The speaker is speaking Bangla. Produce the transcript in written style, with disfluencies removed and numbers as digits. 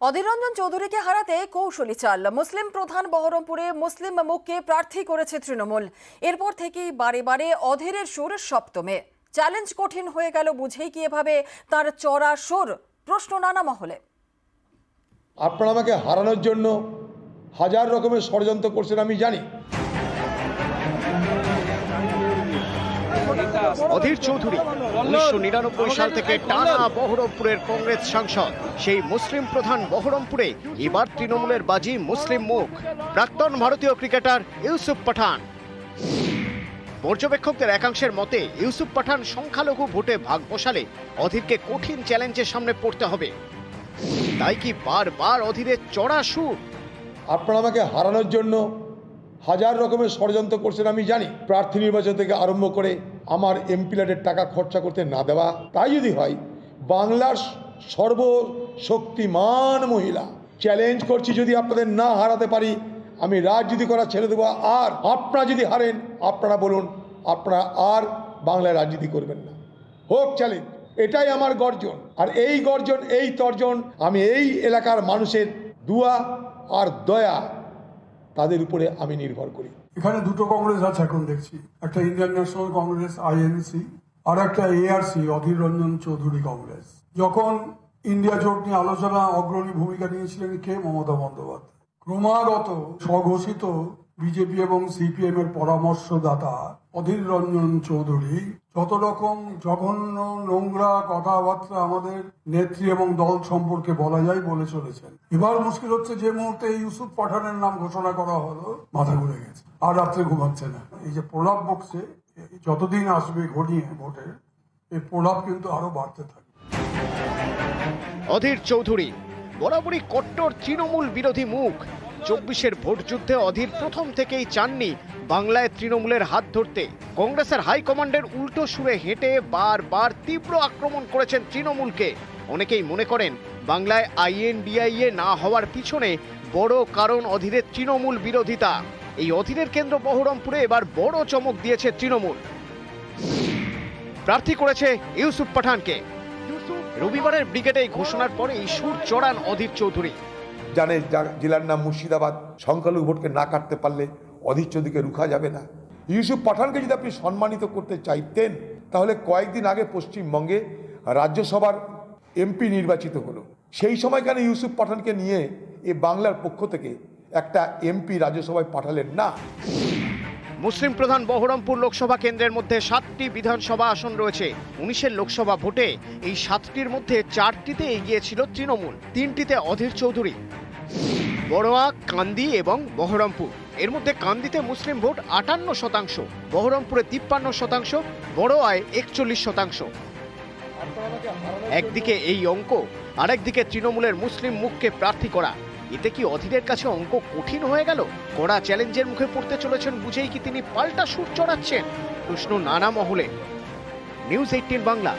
অধীর রঞ্জন চৌধুরীকে হারাতে কৌশলী চাল। মুসলিম প্রধান বহরমপুরে মুসলিম মুখকে প্রার্থী করেছে তৃণমূল। এরপর থেকেই বারে বারে অধীরের সুর সপ্তমে। চ্যালেঞ্জ কঠিন হয়ে গেল বুঝেই কি এভাবে তার চড়া সুর? প্রশ্ন নানা মহলে। আপনারা আমাকে হারানোর জন্য হাজার রকমের ষড়যন্ত্র করছেন আমি জানি। অধীর চৌধুরী 1999 সাল থেকে টানা বহরমপুরের কংগ্রেস সাংসদ। সেই মুসলিম প্রধান বহরমপুরে এবার তৃণমূলের বাজি মুসলিম মুখ। প্রাক্তন ভারতীয় ক্রিকেটার ইউসুফ পাঠান। পর্যবেক্ষকদের একাংশের মতে ইউসুফ পাঠান সংখ্যালঘু ভোটে ভাগ বসালে অধীরকে কঠিন চ্যালেঞ্জের সামনে পড়তে হবে। তাই কি বারবার অধীরের চড়া সুর? আপনারা আমাকে হারানোর জন্য হাজার রকমের ষড়যন্ত্র করছেন আমি জানি। প্রার্থী নির্বাচন থেকে আরম্ভ করে আমার এমপি ল্যাডের টাকা খরচা করতে না দেওয়া। তাই যদি হয়, বাংলার সর্বশক্তিমান মহিলা চ্যালেঞ্জ করছি, যদি আপনাদের না হারাতে পারি আমি রাজনীতি করা ছেড়ে দেবো। আর আপনারা যদি হারেন, আপনারা বলুন আপনারা আর বাংলায় রাজনীতি করবেন না। হোক চ্যালেঞ্জ, এটাই আমার গর্জন। আর এই গর্জন, এই তর্জন আমি এই এলাকার মানুষের দুয়া আর দয়া, তাদের উপরে আমি নির্ভর করি। এখানে দুটো কংগ্রেস আছে এখন দেখছি, একটা ইন্ডিয়ান ন্যাশনাল কংগ্রেস আইএনসি আর একটা এআরসি অধীর রঞ্জন চৌধুরী কংগ্রেস। যখন ইন্ডিয়া জোট নিয়ে আলোচনা অগ্রণী ভূমিকা নিয়েছিলেন কে? মমতা বন্দ্যোপাধ্যায়। ক্রমাগত স্বঘোষিত বিজেপি এবং সিপিএম এর পরামর্শদাতা অধীর রঞ্জন চৌধুরী যত রকম জঘন্য নোংরা কথাবার্তা আমাদের নেত্রী এবং দল সম্পর্কে বলা যায় বলে চলেছেন। এবার মুশকিল হচ্ছে, যে মুহূর্তে ইউসুফ পাঠানের নাম ঘোষণা করা হলো, মাথা ঘুরে গেছে, আর রাত্রে ঘুমাচ্ছে না। এই যে প্রলাপ বকছে, যতদিন আসবে ঘনিয়ে ভোটে, এই প্রলাপ কিন্তু আরো বাড়তে থাকবে। অধীর চৌধুরী বরাবরই কট্টর তৃণমূল বিরোধী মুখ। 24-এর ভোট যুদ্ধে অধীর প্রথম থেকেই চাননি বাংলায় তৃণমূলের হাত ধরতে। কংগ্রেসের হাইকমান্ডের উল্টো সুরে হেঁটে বারবার তীব্র আক্রমণ করেছেন তৃণমূলকে। অনেকেই মনে করেন বাংলায় INDIA না হওয়ার পিছনে বড় কারণ অধীরের তৃণমূল বিরোধিতা। এই অধীরের কেন্দ্র বহরমপুরে এবার বড় চমক দিয়েছে তৃণমূল। প্রার্থী করেছে ইউসুফ পাঠানকে। রবিবারের ব্রিগেডে ঘোষণার পরে এই সুর চড়ান অধীর চৌধুরী। জানে জেলার নাম মুর্শিদাবাদ, সংখ্যালঘু ভোটকে না কাটতে পারলে অধীর চৌধুরীকে রুখা যাবে না। ইউসুফ পাঠানকে যদি আপনি সম্মানিত করতে চাইতেন, তাহলে কয়েকদিন আগে পশ্চিমবঙ্গে রাজ্যসভার MP নির্বাচিত হলো। সেই সময় কেন ইউসুফ পাঠানকে নিয়ে এ বাংলার পক্ষ থেকে একটা MP রাজ্যসভায় পাঠালেন না? মুসলিম প্রধান বহরমপুর লোকসভা কেন্দ্রের মধ্যে 7টি বিধানসভা আসন রয়েছে। 19-এর লোকসভা ভোটে এই 7টির মধ্যে 4টিতে এগিয়ে ছিল তৃণমূল, 3টিতে অধীর চৌধুরী। বড়োয়া, কান্দি এবং বহরমপুর। এর মধ্যে কান্দিতে মুসলিম ভোট 58%, বহরমপুরে 53%, বড়োয়ায় 41%। একদিকে এই অঙ্ক, আরেকদিকে তৃণমূলের মুসলিম মুখকে প্রার্থী করা। এতে কি অধীরের কাছে অঙ্ক কঠিন হয়ে গেল? কড়া চ্যালেঞ্জের মুখে পড়তে চলেছেন বুঝেই কি তিনি পাল্টা সুর চড়াচ্ছেন? প্রশ্ন নানা মহলে। নিউজ 18 বাংলা।